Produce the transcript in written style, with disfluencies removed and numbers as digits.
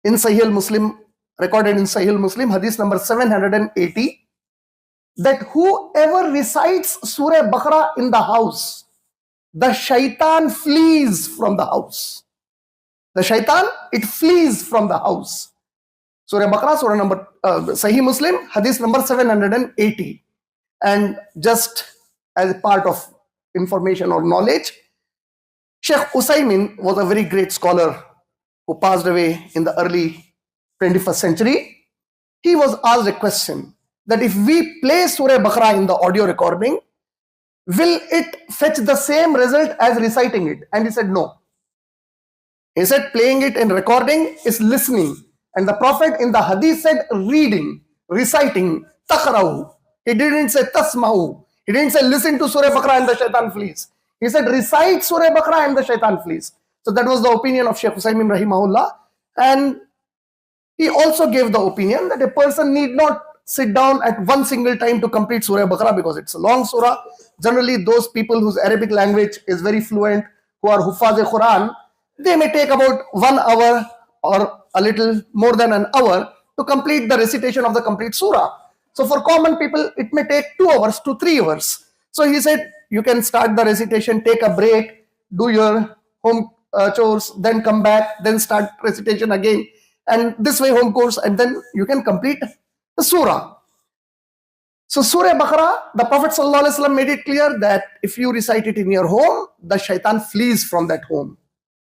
in Sahih Muslim, recorded in Sahih Muslim, hadith number 780, that whoever recites Surah Baqarah in the house, the shaitan flees from the house. The shaitan, it flees from the house. Surah Baqarah, Surah number, Sahih Muslim, hadith number 780. And just as a part of information or knowledge, Sheikh Usaymin was a very great scholar who passed away in the early 21st century. He was asked a question that if we play Surah Baqarah in the audio recording, will it fetch the same result as reciting it? And he said no. He said playing it in recording is listening. And the Prophet in the hadith said reading, reciting, taqra'u. He didn't say tasma'u. He didn't say listen to Surah Baqarah and the shaitan flees. He said recite Surah Baqarah and the shaitan flees. So that was the opinion of Shaykh Usaymin rahimahullah. And he also gave the opinion that a person need not sit down at one single time to complete Surah Baqarah because it's a long surah. Generally, those people whose Arabic language is very fluent, who are Huffaz-e-Quran, they may take about 1 hour or a little more than an hour to complete the recitation of the complete surah. So for common people, it may take 2 hours to 3 hours. So he said, you can start the recitation, take a break, do your home chores, then come back, then start recitation again. And this way home course, and then you can complete the surah. So Surah Baqarah, the Prophet ﷺ made it clear that if you recite it in your home, the shaitan flees from that home.